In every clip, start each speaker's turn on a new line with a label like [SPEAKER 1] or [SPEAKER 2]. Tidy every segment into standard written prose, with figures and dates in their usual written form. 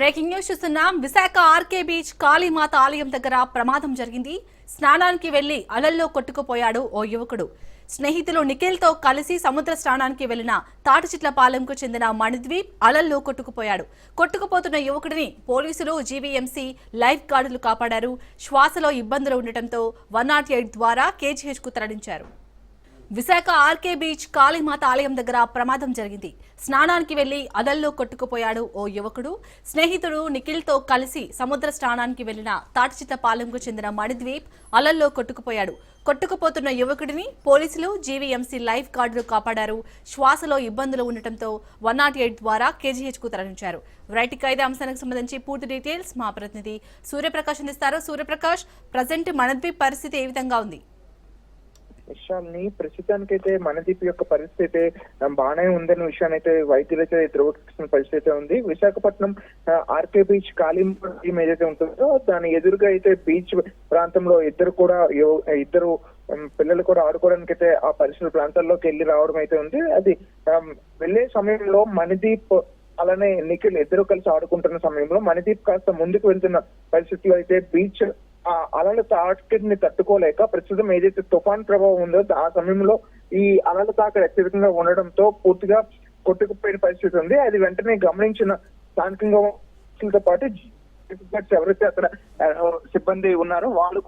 [SPEAKER 1] Breaking news చూస్తున్నాం. Visakha RK beach Kalimata ఆలయం దగ్గర ప్రమాదం జరిగింది. స్నానానికి వెళ్లి అలల్లో కొట్టుకుపోయాడు ఓ యువకుడు. స్నేహితులు నిఖిల్ తో కలిసి సముద్ర స్నానానికి వెళ్లిన తాటిచిట్లపాలెంకు చెందిన మణిద్వీప్ అలల్లో కొట్టుకుపోయాడు. కొట్టుకుపోతున్న యువకుడిని పోలీసులు, జీవీఎంసీ లైఫ్ గార్డులు కాపాడారు. శ్వాసలో ఇబ్బందులు ఉండటంతో 108 ద్వారా కేజీహెచ్ కు తరలించారు. విశాఖ ఆర్కే బీచ్ కాళీమాత ఆలయం దగ్గర ప్రమాదం జరిగింది. స్నానానికి వెళ్లి అలల్లో కొట్టుకుపోయాడు ఓ యువకుడు. స్నేహితుడు నిఖిల్ తో కలిసి సముద్ర స్నానానికి వెళ్లిన తాటిచిట్లపాలెంకు చెందిన మణిద్వీప్ అలల్లో కొట్టుకుపోయాడు. కొట్టుకుపోతున్న యువకుడిని పోలీసులు, జీవీఎంసీ లైఫ్ గార్డులు కాపాడారు. శ్వాసలో ఇబ్బందులు ఉండటంతో 108 ద్వారా కేజీహెచ్ కు తరలించారు. రైట్ ఇదే అంశానికి సంబంధించి పూర్తి డీటెయిల్స్ మా ప్రతినిధి సూర్యప్రకాష్ అందిస్తారు. సూర్యప్రకాష్, ప్రజెంట్ మణిద్వీప్ పరిస్థితి ఏ విధంగా ఉంది?
[SPEAKER 2] విషయాన్ని ప్రస్తుతానికైతే మణిద్వీప్ యొక్క పరిస్థితి బాగానే ఉందనే విషయాన్ని అయితే వైద్యులైతే ధృవీకరిస్తున్న పరిస్థితి ఉంది. విశాఖపట్నం ఆర్కే బీచ్ కాళీమాత ఏదైతే ఉంటుందో దాని ఎదురుగా అయితే బీచ్ ప్రాంతంలో ఇద్దరు పిల్లలు కూడా ఆడుకోవడానికి అయితే ఆ పరిసర ప్రాంతాల్లోకి వెళ్ళి రావడం అయితే ఉంది. అది వెళ్లే సమయంలో మణిద్వీప్ అలానే నిఖిల్ ఇద్దరు కలిసి ఆడుకుంటున్న సమయంలో మణిద్వీప్ కాస్త ముందుకు వెళ్తున్న పరిస్థితిలో అయితే బీచ్ ఆ అలల తాకిడిని తట్టుకోలేక ప్రస్తుతం ఏదైతే తుఫాన్ ప్రభావం ఉందో ఆ సమయంలో ఈ అలల తాకిడి అత్యధికంగా ఉండడంతో పూర్తిగా కొట్టుకుపోయిన పరిస్థితి ఉంది. అది వెంటనే గమనించిన స్థానికంగా పాటు ఎవరైతే అక్కడ సిబ్బంది ఉన్నారో వాళ్ళు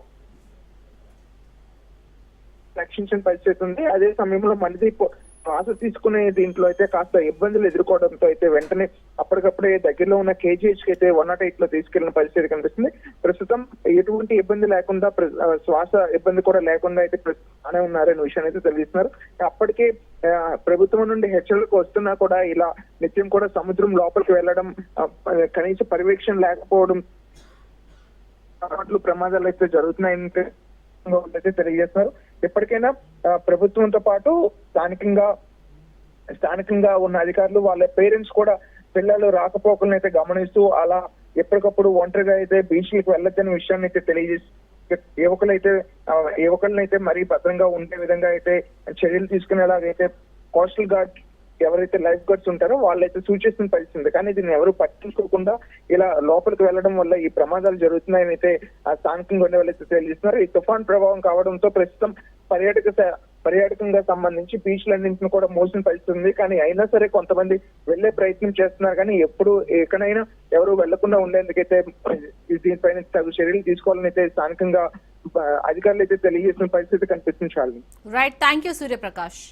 [SPEAKER 2] రక్షించిన పరిస్థితి ఉంది. అదే సమయంలో మణిద్వీప్ శ్వాస తీసుకునే దీంట్లో అయితే కాస్త ఇబ్బందులు ఎదుర్కోవడంతో అయితే వెంటనే అప్పటికప్పుడే దగ్గరలో ఉన్న కేజీహెచ్ కి అయితే 108 లో తీసుకెళ్లిన పరిస్థితి కనిపిస్తుంది. ప్రస్తుతం ఎటువంటి ఇబ్బంది లేకుండా శ్వాస ఇబ్బంది కూడా లేకుండా అయితే బాగానే ఉన్నారనే విషయాన్ని అయితే తెలియజేస్తున్నారు. అప్పటికే ప్రభుత్వం నుండి హెచ్చరికలు వస్తున్నా కూడా ఇలా నిత్యం కూడా సముద్రం లోపలికి వెళ్లడం, కనీస పర్యవేక్షణ లేకపోవడం ప్రమాదాలు అయితే జరుగుతున్నాయని తెలియజేస్తున్నారు. ఎప్పటికైనా ప్రభుత్వంతో పాటు స్థానికంగా ఉన్న అధికారులు వాళ్ళ పేరెంట్స్ కూడా పిల్లలు రాకపోకలను అయితే గమనిస్తూ అలా ఎప్పటికప్పుడు ఒంటరిగా అయితే బీచ్లకు వెళ్ళొద్దనే విషయాన్ని అయితే తెలియజేసి యువకులను అయితే మరీ భద్రంగా ఉండే విధంగా అయితే చర్యలు తీసుకునేలాగైతే కోస్టల్ గార్డ్ ఎవరైతే లైఫ్ గార్డ్స్ ఉంటారో వాళ్ళైతే సూచిస్తున్న పరిస్థితి. కానీ దీన్ని ఎవరు పట్టించుకోకుండా ఇలా లోపలికి వెళ్లడం వల్ల ఈ ప్రమాదాలు జరుగుతున్నాయని అయితే ఆ స్థానికంగా ఉండే వాళ్ళైతే తెలియజేస్తున్నారు. ఈ తుఫాన్ ప్రభావం కావడంతో ప్రస్తుతం పర్యాటకంగా సంబంధించి బీచ్లన్నింటిని కూడా మోసిన పరిస్థితి ఉంది. కానీ అయినా సరే కొంతమంది వెళ్లే ప్రయత్నం చేస్తున్నారు. కానీ ఎప్పుడు ఎక్కడైనా ఎవరు వెళ్లకుండా ఉండేందుకైతే దీనిపైన తగు చర్యలు తీసుకోవాలని అయితే స్థానికంగా అధికారులు అయితే తెలియజేసిన పరిస్థితి కనిపిస్తుంది.
[SPEAKER 1] Right, thank you Suryaprakash.